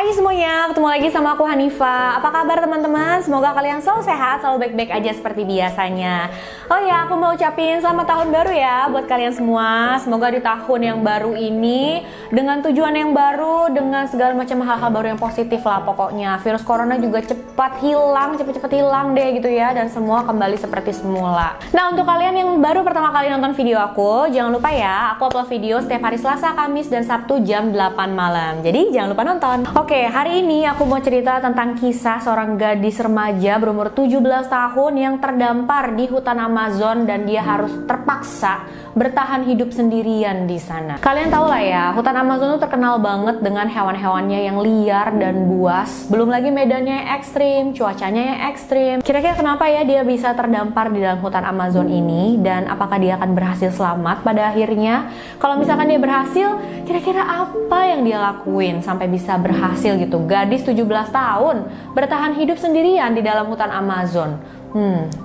Hai semuanya, ketemu lagi sama aku Hanifa. Apa kabar teman-teman? Semoga kalian selalu sehat, selalu baik-baik aja seperti biasanya. Oh ya, aku mau ucapin selamat tahun baru ya buat kalian semua. Semoga di tahun yang baru ini dengan tujuan yang baru, dengan segala macam hal-hal baru yang positif lah pokoknya. Virus corona juga cepat hilang deh gitu ya, dan semua kembali seperti semula. Nah, untuk kalian yang baru pertama kali nonton video aku, jangan lupa ya, aku upload video setiap hari Selasa, Kamis, dan Sabtu jam 8 malam. Jadi jangan lupa nonton. Oke, hari ini aku mau cerita tentang kisah seorang gadis remaja berumur 17 tahun yang terdampar di hutan Amazon dan dia harus terpaksa bertahan hidup sendirian di sana. Kalian tahu lah ya, hutan Amazon itu terkenal banget dengan hewan-hewannya yang liar dan buas. Belum lagi medannya yang ekstrim, cuacanya yang ekstrim. Kira-kira kenapa ya dia bisa terdampar di dalam hutan Amazon ini, dan apakah dia akan berhasil selamat pada akhirnya? Kalau misalkan dia berhasil, kira-kira apa yang dia lakuin sampai bisa berhasil gitu? Gadis 17 tahun bertahan hidup sendirian di dalam hutan Amazon.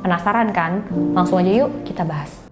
Penasaran kan? Langsung aja yuk kita bahas.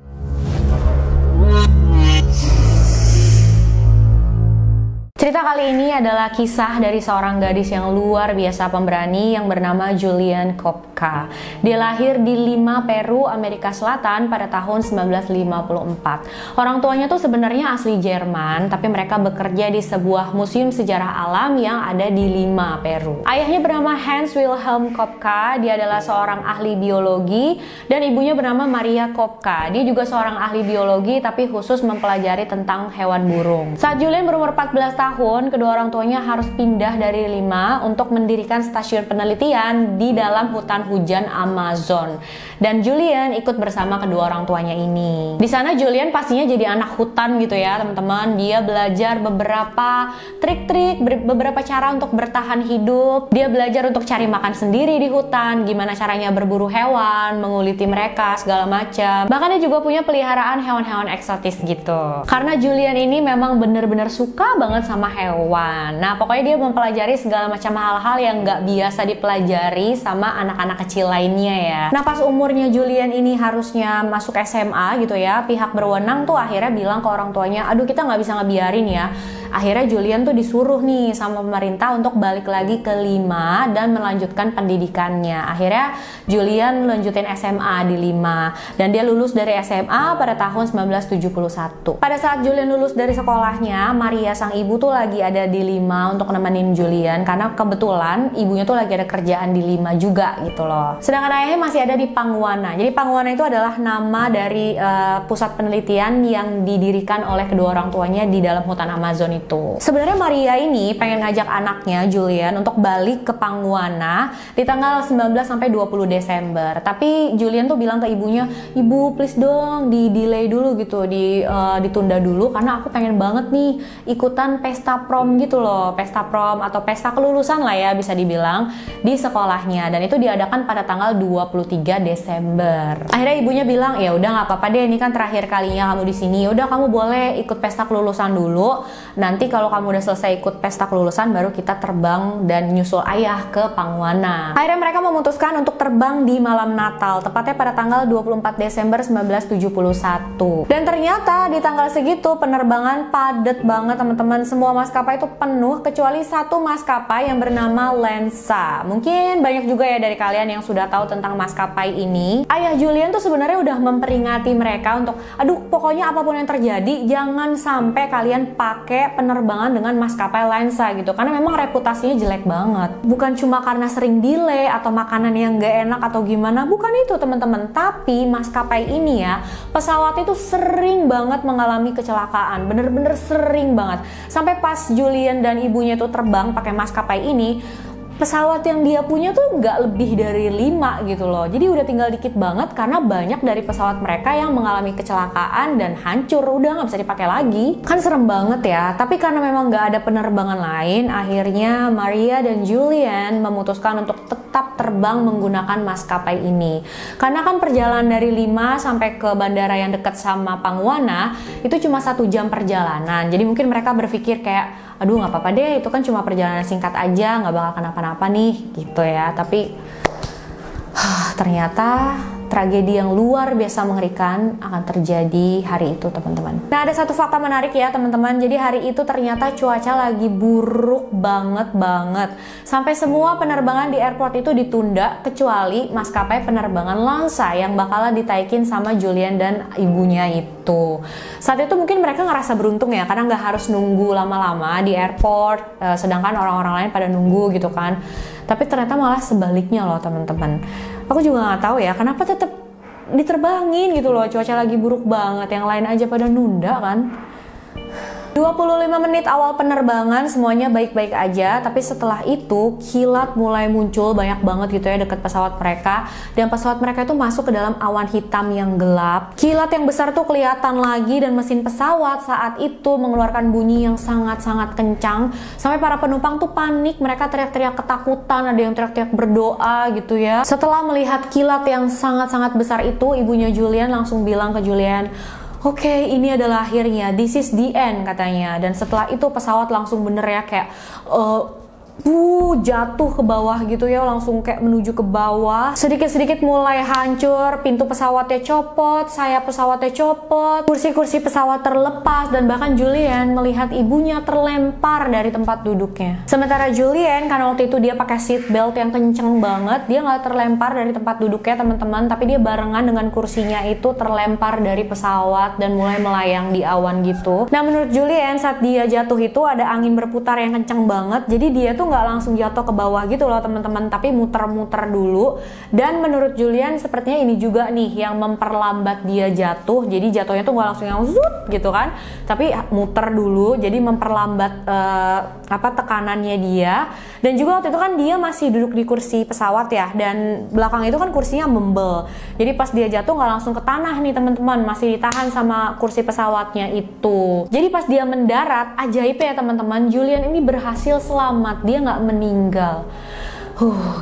Cerita kali ini adalah kisah dari seorang gadis yang luar biasa pemberani yang bernama Julian Kopka. Dia lahir di Lima, Peru, Amerika Selatan pada tahun 1954. Orang tuanya tuh sebenarnya asli Jerman, tapi mereka bekerja di sebuah museum sejarah alam yang ada di Lima, Peru. Ayahnya bernama Hans Wilhelm Kopka, dia adalah seorang ahli biologi, dan ibunya bernama Maria Kopka. Dia juga seorang ahli biologi tapi khusus mempelajari tentang hewan burung. Saat Julian berumur 14 tahun, kedua orang tuanya harus pindah dari Lima untuk mendirikan stasiun penelitian di dalam hutan hujan Amazon. Dan Julian ikut bersama kedua orang tuanya ini. Di sana Julian pastinya jadi anak hutan gitu ya teman-teman. Dia belajar beberapa trik-trik, beberapa cara untuk bertahan hidup. Dia belajar untuk cari makan sendiri di hutan, gimana caranya berburu hewan, menguliti mereka, segala macam. Bahkan dia juga punya peliharaan hewan-hewan eksotis gitu. Karena Julian ini memang bener-bener suka banget sama hewan. Nah, pokoknya dia mempelajari segala macam hal-hal yang nggak biasa dipelajari sama anak-anak kecil lainnya ya. Nah, pas umurnya Julian ini harusnya masuk SMA gitu ya, pihak berwenang tuh akhirnya bilang ke orang tuanya, aduh kita nggak bisa ngebiarin ya. Akhirnya Julian tuh disuruh nih sama pemerintah untuk balik lagi ke Lima dan melanjutkan pendidikannya. Akhirnya Julian lanjutin SMA di Lima dan dia lulus dari SMA pada tahun 1971. Pada saat Julian lulus dari sekolahnya, Maria sang ibu tuh lagi ada di Lima untuk nemenin Julian karena kebetulan ibunya tuh lagi ada kerjaan di Lima juga gitu loh. Sedangkan ayahnya masih ada di Panguana. Jadi Panguana itu adalah nama dari pusat penelitian yang didirikan oleh kedua orang tuanya di dalam hutan Amazon itu. Sebenarnya Maria ini pengen ngajak anaknya Julian untuk balik ke Panguana di tanggal 19 sampai 20 Desember. Tapi Julian tuh bilang ke ibunya, "Ibu, please dong di-delay dulu gitu, ditunda dulu karena aku pengen banget nih ikutan pesta prom gitu loh." Pesta prom atau pesta kelulusan lah ya bisa dibilang di sekolahnya, dan itu diadakan pada tanggal 23 Desember. Akhirnya ibunya bilang, "Ya udah nggak apa-apa deh, ini kan terakhir kalinya kamu di sini. Udah kamu boleh ikut pesta kelulusan dulu. Nanti kalau kamu udah selesai ikut pesta kelulusan baru kita terbang dan nyusul ayah ke Panguana." Akhirnya mereka memutuskan untuk terbang di malam Natal, tepatnya pada tanggal 24 Desember 1971. Dan ternyata di tanggal segitu penerbangan padat banget teman-teman. Semua maskapai itu penuh kecuali satu maskapai yang bernama Lensa. Mungkin banyak juga ya dari kalian yang sudah tahu tentang maskapai ini. Ayah Julian tuh sebenarnya udah memperingati mereka untuk, aduh pokoknya apapun yang terjadi jangan sampai kalian pakai penerbangan dengan maskapai Lensa gitu, karena memang reputasinya jelek banget. Bukan cuma karena sering delay atau makanan yang gak enak atau gimana, bukan itu teman-teman, tapi maskapai ini ya, pesawat itu sering banget mengalami kecelakaan, bener-bener sering banget. Sampai pas Julian dan ibunya tuh terbang pakai maskapai ini, pesawat yang dia punya tuh nggak lebih dari 5 gitu loh. Jadi udah tinggal dikit banget karena banyak dari pesawat mereka yang mengalami kecelakaan dan hancur, udah nggak bisa dipakai lagi. Kan serem banget ya. Tapi karena memang nggak ada penerbangan lain, akhirnya Maria dan Julian memutuskan untuk tetap terbang menggunakan maskapai ini. Karena kan perjalanan dari Lima sampai ke bandara yang dekat sama Panguana itu cuma 1 jam perjalanan. Jadi mungkin mereka berpikir kayak, aduh nggak apa-apa deh, itu kan cuma perjalanan singkat aja, nggak bakal kenapa-napa nih gitu ya. Tapi ternyata tragedi yang luar biasa mengerikan akan terjadi hari itu, teman-teman. Nah, ada satu fakta menarik ya, teman-teman. Jadi hari itu ternyata cuaca lagi buruk banget. Sampai semua penerbangan di airport itu ditunda kecuali maskapai penerbangan Lansa yang bakalan ditaikin sama Julian dan ibunya itu. Saat itu mungkin mereka ngerasa beruntung ya, karena nggak harus nunggu lama-lama di airport, sedangkan orang-orang lain pada nunggu gitu kan. Tapi ternyata malah sebaliknya loh, teman-teman. Aku juga nggak tahu ya kenapa tetap diterbangin gitu loh, cuaca lagi buruk banget, yang lain aja pada nunda kan. 25 menit awal penerbangan semuanya baik-baik aja, tapi setelah itu kilat mulai muncul banyak banget gitu ya dekat pesawat mereka, dan pesawat mereka itu masuk ke dalam awan hitam yang gelap. Kilat yang besar tuh kelihatan lagi, dan mesin pesawat saat itu mengeluarkan bunyi yang sangat-sangat kencang sampai para penumpang tuh panik, mereka teriak-teriak ketakutan, ada yang teriak-teriak berdoa gitu ya. Setelah melihat kilat yang sangat-sangat besar itu, ibunya Julian langsung bilang ke Julian, "Oke, ini adalah akhirnya, this is the end," katanya. Dan setelah itu pesawat langsung bener ya kayak jatuh ke bawah gitu ya, langsung kayak menuju ke bawah. Sedikit-sedikit mulai hancur, pintu pesawatnya copot, sayap pesawatnya copot, kursi-kursi pesawat terlepas, dan bahkan Julian melihat ibunya terlempar dari tempat duduknya. Sementara Julian, karena waktu itu dia pakai seat belt yang kenceng banget, dia nggak terlempar dari tempat duduknya, teman-teman, tapi dia barengan dengan kursinya itu terlempar dari pesawat dan mulai melayang di awan gitu. Nah, menurut Julian saat dia jatuh itu ada angin berputar yang kenceng banget, jadi dia tuh nggak langsung jatuh ke bawah gitu loh, teman-teman, tapi muter-muter dulu. Dan menurut Julian sepertinya ini juga nih yang memperlambat dia jatuh. Jadi jatuhnya tuh nggak langsung yang zut gitu kan, tapi muter dulu, jadi memperlambat tekanannya dia. Dan juga waktu itu kan dia masih duduk di kursi pesawat ya, dan belakang itu kan kursinya membel. Jadi pas dia jatuh nggak langsung ke tanah nih, teman-teman, masih ditahan sama kursi pesawatnya itu. Jadi pas dia mendarat, ajaib ya teman-teman, Julian ini berhasil selamat, dia nggak meninggal.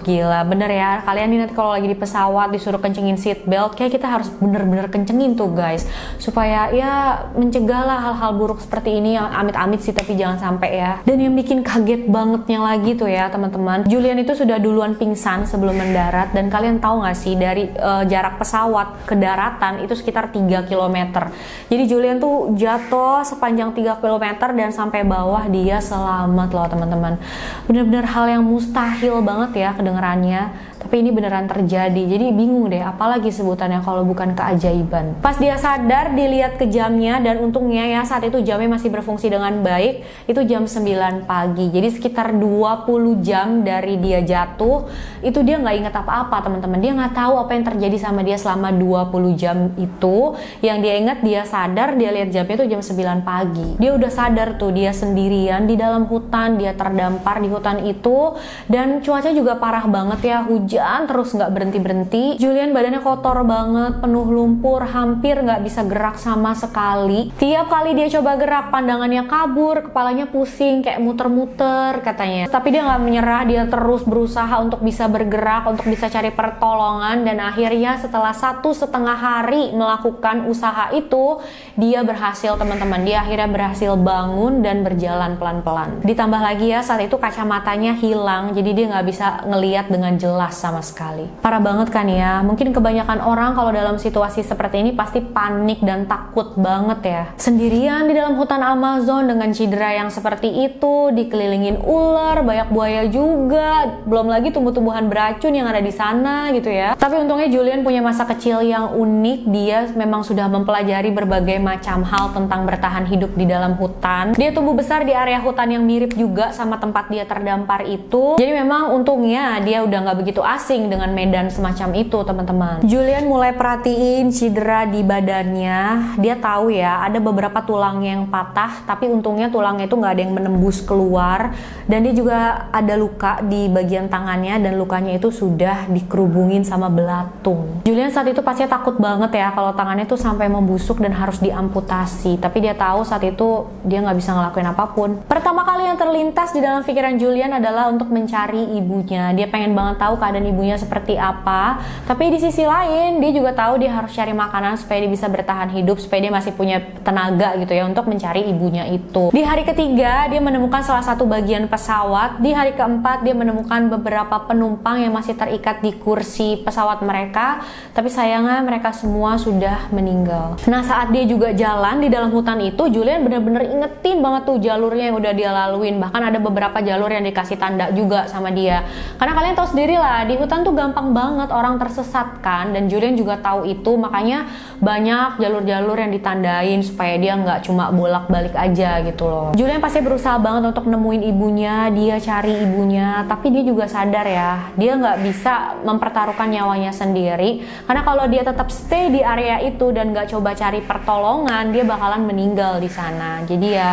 Gila, bener ya. Kalian nih nanti kalau lagi di pesawat disuruh kencengin seat belt, kayak kita harus bener-bener kencengin tuh guys, supaya ya mencegah lah hal-hal buruk seperti ini. Yang amit-amit sih, tapi jangan sampai ya. Dan yang bikin kaget bangetnya lagi tuh ya teman-teman, Julian itu sudah duluan pingsan sebelum mendarat. Dan kalian tahu nggak sih, dari jarak pesawat ke daratan itu sekitar 3 km. Jadi Julian tuh jatuh sepanjang 3 km dan sampai bawah dia selamat loh teman-teman. Bener-bener hal yang mustahil banget ya kedengerannya, tapi ini beneran terjadi. Jadi bingung deh, apalagi sebutannya kalau bukan keajaiban. Pas dia sadar, dilihat ke jamnya, dan untungnya ya saat itu jamnya masih berfungsi dengan baik. Itu jam 9 pagi, jadi sekitar 20 jam dari dia jatuh. Itu dia nggak inget apa-apa teman-teman, dia nggak tahu apa yang terjadi sama dia selama 20 jam itu. Yang dia ingat, dia sadar, dia lihat jamnya itu jam 9 pagi. Dia udah sadar tuh, dia sendirian di dalam hutan, dia terdampar di hutan itu, dan cuaca juga parah banget ya, hujan terus nggak berhenti-berhenti. Julian badannya kotor banget, penuh lumpur, hampir nggak bisa gerak sama sekali. Tiap kali dia coba gerak, pandangannya kabur, kepalanya pusing, kayak muter-muter katanya. Tapi dia nggak menyerah, dia terus berusaha untuk bisa bergerak, untuk bisa cari pertolongan. Dan akhirnya setelah 1,5 hari melakukan usaha itu, dia berhasil teman-teman. Dia akhirnya berhasil bangun dan berjalan pelan-pelan. Ditambah lagi ya, saat itu kacamatanya hilang, jadi dia nggak bisa ngeliat dengan jelas sama sekali. Parah banget kan ya. Mungkin kebanyakan orang kalau dalam situasi seperti ini pasti panik dan takut banget ya. Sendirian di dalam hutan Amazon dengan cedera yang seperti itu, dikelilingin ular, banyak buaya juga, belum lagi tumbuh-tumbuhan beracun yang ada di sana gitu ya. Tapi untungnya Julian punya masa kecil yang unik. Dia memang sudah mempelajari berbagai macam hal tentang bertahan hidup di dalam hutan. Dia tumbuh besar di area hutan yang mirip juga sama tempat dia terdampar itu. Jadi memang untungnya dia udah nggak begitu asing dengan medan semacam itu teman-teman. Julian mulai perhatiin cedera di badannya. Dia tahu ya ada beberapa tulang yang patah, tapi untungnya tulangnya itu nggak ada yang menembus keluar. Dan dia juga ada luka di bagian tangannya, dan lukanya itu sudah dikerubungin sama belatung. Julian saat itu pasti takut banget ya kalau tangannya tuh sampai membusuk dan harus diamputasi. Tapi dia tahu saat itu dia nggak bisa ngelakuin apapun. Pertama kali yang terlintas di dalam pikiran Julian adalah untuk mencari ibu ibunya. Dia pengen banget tahu keadaan ibunya seperti apa. Tapi di sisi lain dia juga tahu dia harus cari makanan supaya dia bisa bertahan hidup, supaya dia masih punya tenaga gitu ya untuk mencari ibunya itu. Di hari ketiga dia menemukan salah satu bagian pesawat. Di hari keempat dia menemukan beberapa penumpang yang masih terikat di kursi pesawat mereka. Tapi sayangnya mereka semua sudah meninggal. Nah, saat dia juga jalan di dalam hutan itu, Julian bener-bener ingetin banget tuh jalurnya yang udah dia laluin. Bahkan ada beberapa jalur yang dikasih tanda juga sama dia. Karena kalian tahu sendiri lah, di hutan tuh gampang banget orang tersesat kan. Dan Julian juga tahu itu, makanya banyak jalur-jalur yang ditandain supaya dia nggak cuma bolak-balik aja gitu loh. Julian pasti berusaha banget untuk nemuin ibunya, dia cari ibunya. Tapi dia juga sadar ya, dia nggak bisa mempertaruhkan nyawanya sendiri. Karena kalau dia tetap stay di area itu dan nggak coba cari pertolongan, dia bakalan meninggal di sana. Jadi ya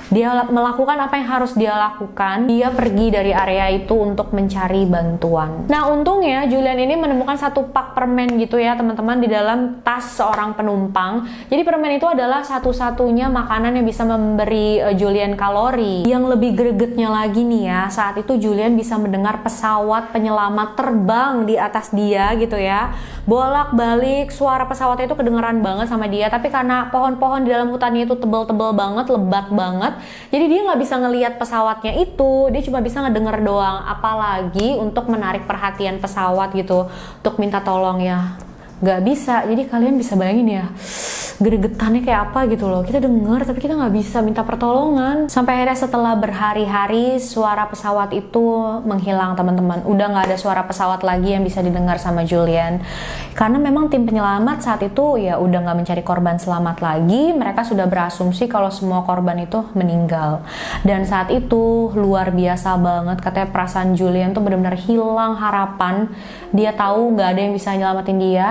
dia melakukan apa yang harus dia lakukan. Dia pergi dari area itu untuk mencari bantuan. Nah, untungnya Julian ini menemukan satu pak permen gitu ya teman-teman di dalam tas seorang penumpang. Jadi permen itu adalah satu-satunya makanan yang bisa memberi Julian kalori. Yang lebih gregetnya lagi nih ya, saat itu Julian bisa mendengar pesawat penyelamat terbang di atas dia gitu ya. Bolak-balik suara pesawatnya itu kedengeran banget sama dia. Tapi karena pohon-pohon di dalam hutannya itu tebal-tebal banget, lebat banget, jadi dia nggak bisa ngelihat pesawatnya itu, dia cuma bisa ngedenger doang. Apalagi untuk menarik perhatian pesawat gitu, untuk minta tolong ya nggak bisa. Jadi kalian bisa bayangin ya, gregetannya kayak apa gitu loh. Kita denger tapi kita nggak bisa minta pertolongan. Sampai akhirnya setelah berhari-hari suara pesawat itu menghilang teman-teman. Udah nggak ada suara pesawat lagi yang bisa didengar sama Julian. Karena memang tim penyelamat saat itu ya udah nggak mencari korban selamat lagi. Mereka sudah berasumsi kalau semua korban itu meninggal. Dan saat itu luar biasa banget. Katanya perasaan Julian tuh benar-benar hilang harapan. Dia tahu nggak ada yang bisa nyelamatin dia.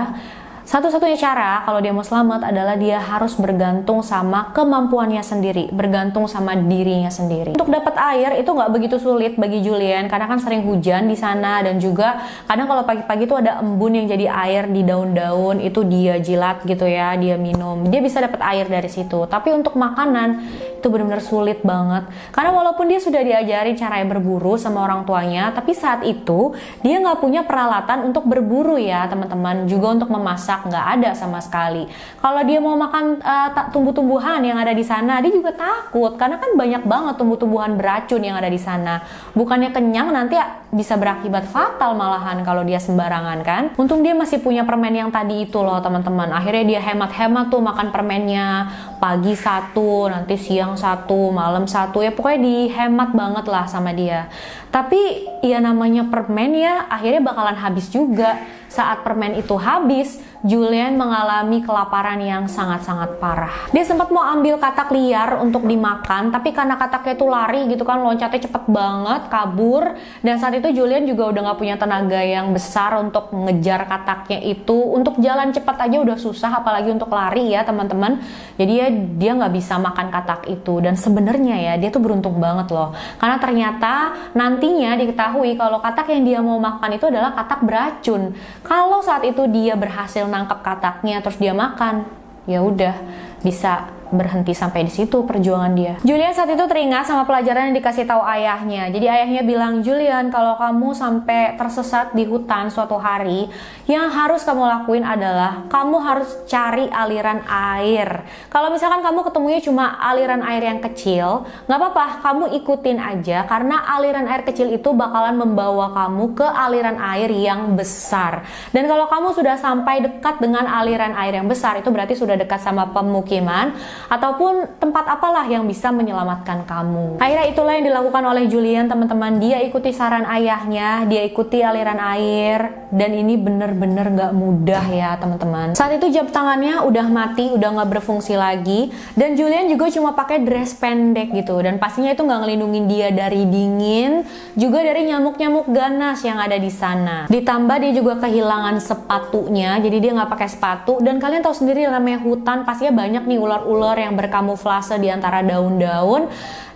Satu-satunya cara kalau dia mau selamat adalah dia harus bergantung sama kemampuannya sendiri, bergantung sama dirinya sendiri. Untuk dapat air itu nggak begitu sulit bagi Julian karena kan sering hujan di sana, dan juga kadang kalau pagi-pagi itu ada embun yang jadi air di daun-daun, itu dia jilat gitu ya, dia minum, dia bisa dapat air dari situ. Tapi untuk makanan itu benar-benar sulit banget karena walaupun dia sudah diajarin caranya berburu sama orang tuanya, tapi saat itu dia nggak punya peralatan untuk berburu ya teman-teman, juga untuk memasak nggak ada sama sekali. Kalau dia mau makan tumbuh-tumbuhan yang ada di sana, dia juga takut karena kan banyak banget tumbuh-tumbuhan beracun yang ada di sana. Bukannya kenyang, nanti bisa berakibat fatal malahan kalau dia sembarangan kan. Untung dia masih punya permen yang tadi itu loh teman-teman. Akhirnya dia hemat-hemat tuh makan permennya, pagi satu, nanti siang satu, malam satu, ya pokoknya dihemat banget lah sama dia. Tapi ya namanya permen ya akhirnya bakalan habis juga. Saat permen itu habis, Julian mengalami kelaparan yang sangat-sangat parah. Dia sempat mau ambil katak liar untuk dimakan, tapi karena kataknya itu lari gitu kan, loncatnya cepet banget, kabur. Dan saat itu Julian juga udah gak punya tenaga yang besar untuk ngejar kataknya itu. Untuk jalan cepat aja udah susah, apalagi untuk lari ya teman-teman. Jadi ya dia gak bisa makan katak itu. Dan sebenarnya ya dia tuh beruntung banget loh, karena ternyata nantinya diketahui kalau katak yang dia mau makan itu adalah katak beracun. Kalau saat itu dia berhasil nangkap kataknya terus dia makan, ya udah bisa berhenti sampai di situ perjuangan dia. Julian saat itu teringat sama pelajaran yang dikasih tahu ayahnya. Jadi ayahnya bilang, Julian, kalau kamu sampai tersesat di hutan suatu hari, yang harus kamu lakuin adalah kamu harus cari aliran air. Kalau misalkan kamu ketemunya cuma aliran air yang kecil, nggak apa-apa, kamu ikutin aja karena aliran air kecil itu bakalan membawa kamu ke aliran air yang besar. Dan kalau kamu sudah sampai dekat dengan aliran air yang besar, itu berarti sudah dekat sama pemukiman ataupun tempat apalah yang bisa menyelamatkan kamu. Akhirnya itulah yang dilakukan oleh Julian teman-teman. Dia ikuti saran ayahnya, dia ikuti aliran air, dan ini bener-bener gak mudah ya teman-teman. Saat itu jam tangannya udah mati, udah gak berfungsi lagi, dan Julian juga cuma pakai dress pendek gitu, dan pastinya itu gak ngelindungin dia dari dingin, juga dari nyamuk-nyamuk ganas yang ada di sana. Ditambah dia juga kehilangan sepatunya, jadi dia gak pakai sepatu. Dan kalian tahu sendiri namanya hutan, pastinya banyak nih ular-ular ular yang berkamuflase di antara daun-daun.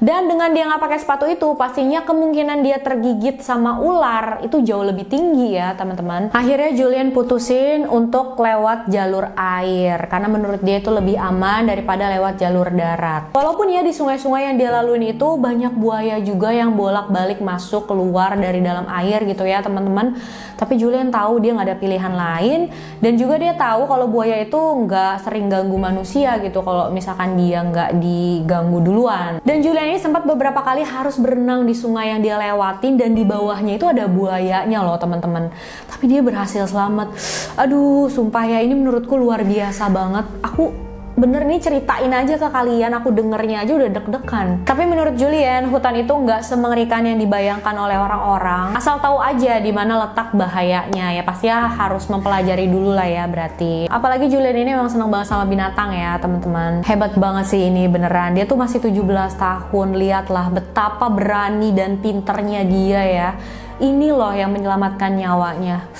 Dan dengan dia nggak pakai sepatu itu, pastinya kemungkinan dia tergigit sama ular itu jauh lebih tinggi ya teman-teman. Akhirnya Julian putusin untuk lewat jalur air, karena menurut dia itu lebih aman daripada lewat jalur darat. Walaupun ya di sungai-sungai yang dia laluin itu banyak buaya juga yang bolak-balik masuk keluar dari dalam air gitu ya teman-teman. Tapi Julian tahu dia nggak ada pilihan lain, dan juga dia tahu kalau buaya itu nggak sering ganggu manusia gitu kalau misalkan dia nggak diganggu duluan. Dan Julian ini sempat beberapa kali harus berenang di sungai yang dia lewatin, dan di bawahnya itu ada buayanya loh teman-teman. Tapi dia berhasil selamat. Aduh, sumpah ya, ini menurutku luar biasa banget. Aku bener nih ceritain aja ke kalian, aku dengernya aja udah deg-degan. Tapi menurut Julian, hutan itu nggak semengerikan yang dibayangkan oleh orang-orang. Asal tahu aja di mana letak bahayanya, ya pasti ya harus mempelajari dulu lah ya berarti. Apalagi Julian ini memang seneng banget sama binatang ya teman-teman. Hebat banget sih ini beneran. Dia tuh masih 17 tahun, lihatlah betapa berani dan pinternya dia ya. Ini loh yang menyelamatkan nyawanya.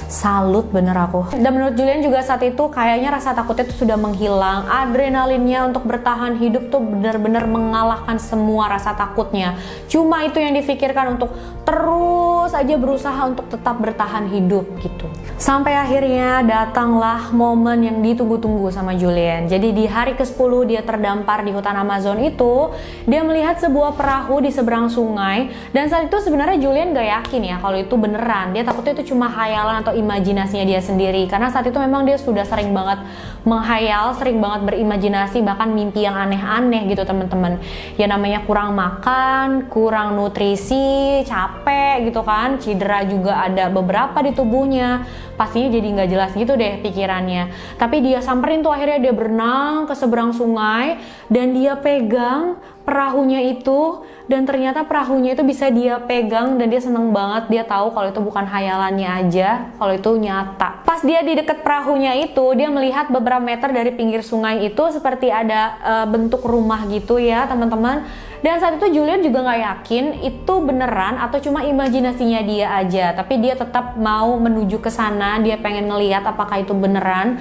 Salut bener aku. Dan menurut Julian juga saat itu kayaknya rasa takutnya tuh sudah menghilang. Adrenalinnya untuk bertahan hidup tuh benar-benar mengalahkan semua rasa takutnya. Cuma itu yang difikirkan, untuk terus aja berusaha untuk tetap bertahan hidup gitu. Sampai akhirnya datanglah momen yang ditunggu-tunggu sama Julian. Jadi di hari ke-10 dia terdampar di hutan Amazon itu, dia melihat sebuah perahu di seberang sungai. Dan saat itu sebenarnya Julian gak yakin ya kalau itu beneran. Dia takutnya itu cuma hayalan atau imajinasinya dia sendiri, karena saat itu memang dia sudah sering banget menghayal, sering banget berimajinasi, bahkan mimpi yang aneh-aneh gitu teman-teman. Ya namanya kurang makan, kurang nutrisi, capek gitu kan, cedera juga ada beberapa di tubuhnya, pastinya jadi nggak jelas gitu deh pikirannya. Tapi dia samperin tuh, akhirnya dia berenang ke seberang sungai dan dia pegang perahunya itu, dan ternyata perahunya itu bisa dia pegang, dan dia seneng banget. Dia tahu kalau itu bukan hayalannya aja, kalau itu nyata. Pas dia di dekat perahunya itu, dia melihat beberapa meter dari pinggir sungai itu seperti ada bentuk rumah gitu ya teman-teman. Dan saat itu Julian juga nggak yakin itu beneran atau cuma imajinasinya dia aja, tapi dia tetap mau menuju ke sana. Dia pengen ngeliat apakah itu beneran.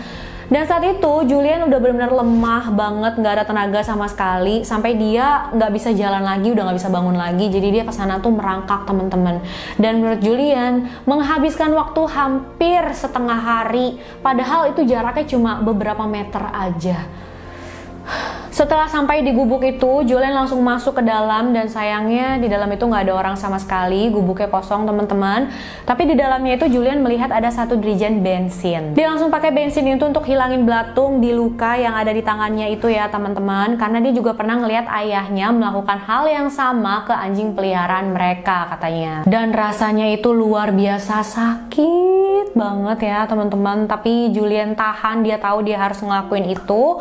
Dan saat itu Julian udah benar-benar lemah banget, nggak ada tenaga sama sekali, sampai dia nggak bisa jalan lagi, udah nggak bisa bangun lagi. Jadi dia kesana tuh merangkak teman-teman. Dan menurut Julian menghabiskan waktu hampir setengah hari, padahal itu jaraknya cuma beberapa meter aja. Setelah sampai di gubuk itu, Julian langsung masuk ke dalam, dan sayangnya di dalam itu nggak ada orang sama sekali, gubuknya kosong teman-teman. Tapi di dalamnya itu Julian melihat ada satu dirijen bensin. Dia langsung pakai bensin itu untuk hilangin belatung di luka yang ada di tangannya itu ya teman-teman, karena dia juga pernah ngelihat ayahnya melakukan hal yang sama ke anjing peliharaan mereka katanya. Dan rasanya itu luar biasa sakit banget ya teman-teman. Tapi Julian tahan, dia tahu dia harus ngelakuin itu.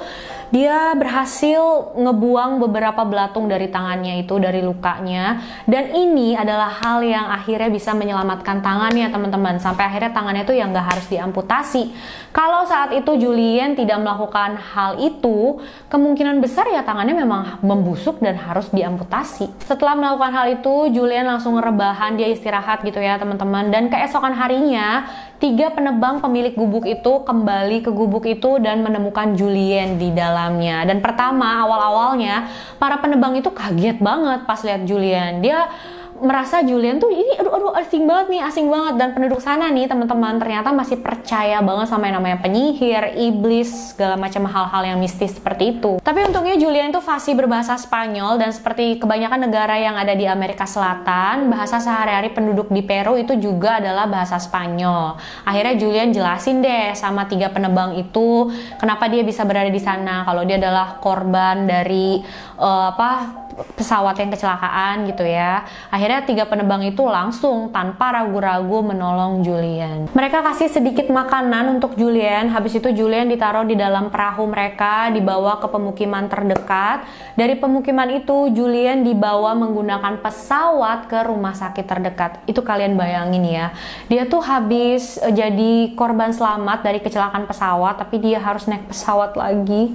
Dia berhasil ngebuang beberapa belatung dari tangannya itu, dari lukanya. Dan ini adalah hal yang akhirnya bisa menyelamatkan tangannya teman-teman. Sampai akhirnya tangannya itu yang gak harus diamputasi. Kalau saat itu Julian tidak melakukan hal itu, kemungkinan besar ya tangannya memang membusuk dan harus diamputasi. Setelah melakukan hal itu, Julian langsung rebahan, dia istirahat gitu ya teman-teman. Dan keesokan harinya, 3 penebang pemilik gubuk itu kembali ke gubuk itu dan menemukan Julian di dalamnya. Dan pertama, awal-awalnya para penebang itu kaget banget pas lihat Julian. Dia merasa Julian tuh ini aduh asing banget. Dan penduduk sana nih teman-teman ternyata masih percaya banget sama yang namanya penyihir, iblis, segala macam hal-hal yang mistis seperti itu. Tapi untungnya Julian itu fasih berbahasa Spanyol, dan seperti kebanyakan negara yang ada di Amerika Selatan, bahasa sehari-hari penduduk di Peru itu juga adalah bahasa Spanyol. Akhirnya Julian jelasin deh sama 3 penebang itu kenapa dia bisa berada di sana, kalau dia adalah korban dari pesawat yang kecelakaan gitu ya. Akhirnya 3 penebang itu langsung tanpa ragu-ragu menolong Julian. Mereka kasih sedikit makanan untuk Julian. Habis itu Julian ditaruh di dalam perahu mereka, dibawa ke pemukiman terdekat. Dari pemukiman itu Julian dibawa menggunakan pesawat ke rumah sakit terdekat. Itu kalian bayangin ya, dia tuh habis jadi korban selamat dari kecelakaan pesawat, tapi dia harus naik pesawat lagi.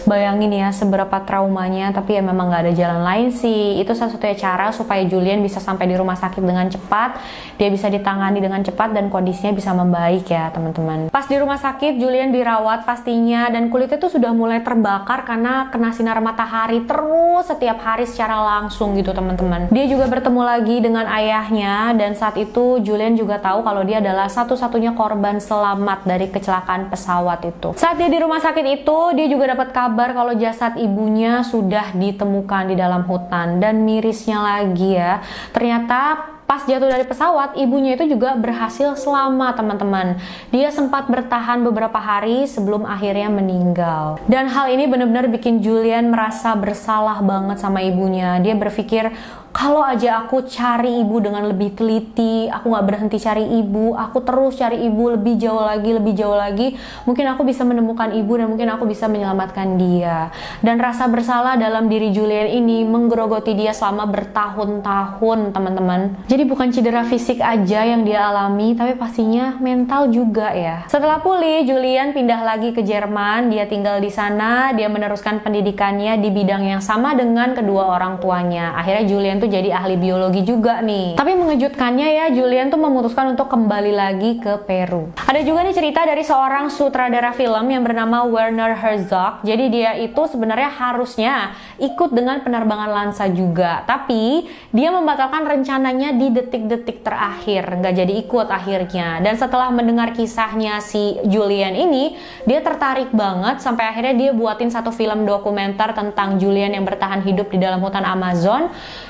Bayangin ya seberapa traumanya. Tapi ya memang gak nggak ada jalan lain sih. Itu satu-satunya cara supaya Julian bisa sampai di rumah sakit dengan cepat, dia bisa ditangani dengan cepat dan kondisinya bisa membaik ya teman-teman. Pas di rumah sakit, Julian dirawat pastinya dan kulitnya tuh sudah mulai terbakar karena kena sinar matahari terus setiap hari secara langsung gitu teman-teman. Dia juga bertemu lagi dengan ayahnya dan saat itu Julian juga tahu kalau dia adalah satu-satunya korban selamat dari kecelakaan pesawat itu. Saat dia di rumah sakit itu, dia juga dapat kabar kalau jasad ibunya sudah ditemukan di dalam hutan. Dan mirisnya lagi ya, ternyata pas jatuh dari pesawat, ibunya itu juga berhasil selamat teman-teman. Dia sempat bertahan beberapa hari sebelum akhirnya meninggal. Dan hal ini benar-benar bikin Julian merasa bersalah banget sama ibunya. Dia berpikir, kalau aja aku cari ibu dengan lebih teliti, aku gak berhenti cari ibu, aku terus cari ibu lebih jauh lagi, mungkin aku bisa menemukan ibu dan mungkin aku bisa menyelamatkan dia. Dan rasa bersalah dalam diri Julian ini menggerogoti dia selama bertahun-tahun teman-teman. Jadi bukan cedera fisik aja yang dia alami, tapi pastinya mental juga ya. Setelah pulih, Julian pindah lagi ke Jerman, dia tinggal di sana, dia meneruskan pendidikannya di bidang yang sama dengan kedua orang tuanya. Akhirnya Julian tuh jadi ahli biologi juga nih. Tapi mengejutkannya ya, Julian tuh memutuskan untuk kembali lagi ke Peru. Ada juga nih cerita dari seorang sutradara film yang bernama Werner Herzog. Jadi dia itu sebenarnya harusnya ikut dengan penerbangan Lansa juga, tapi dia membatalkan rencananya di detik-detik terakhir, nggak jadi ikut akhirnya. Dan setelah mendengar kisahnya si Julian ini, dia tertarik banget sampai akhirnya dia buatin satu film dokumenter tentang Julian yang bertahan hidup di dalam hutan Amazon.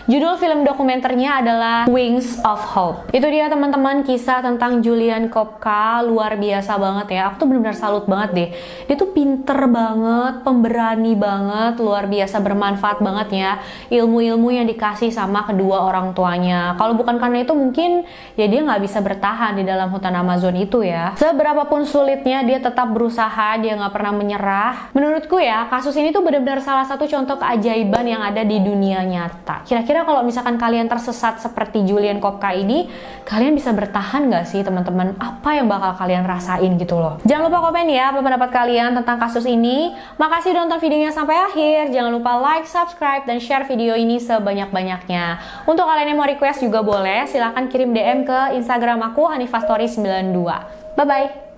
Judul film dokumenternya adalah Wings of Hope. Itu dia teman-teman, kisah tentang Julian Kopka. Luar biasa banget ya. Aku tuh benar-benar salut banget deh. Dia tuh pinter banget, pemberani banget, luar biasa bermanfaat banget ya ilmu-ilmu yang dikasih sama kedua orang tuanya. Kalau bukan karena itu mungkin ya dia nggak bisa bertahan di dalam hutan Amazon itu ya. Seberapapun sulitnya dia tetap berusaha, dia nggak pernah menyerah. Menurutku ya, kasus ini tuh benar-benar salah satu contoh keajaiban yang ada di dunia nyata. Kira-kira kalau misalkan kalian tersesat seperti Julian Kopka ini, kalian bisa bertahan nggak sih teman-teman? Apa yang bakal kalian rasain gitu loh? Jangan lupa komen ya apa pendapat kalian tentang kasus ini. Makasih udah nonton videonya sampai akhir. Jangan lupa like, subscribe, dan share video ini sebanyak-banyaknya. Untuk kalian yang mau request juga boleh, silahkan kirim DM ke Instagram aku, HanifaStory92. Bye-bye!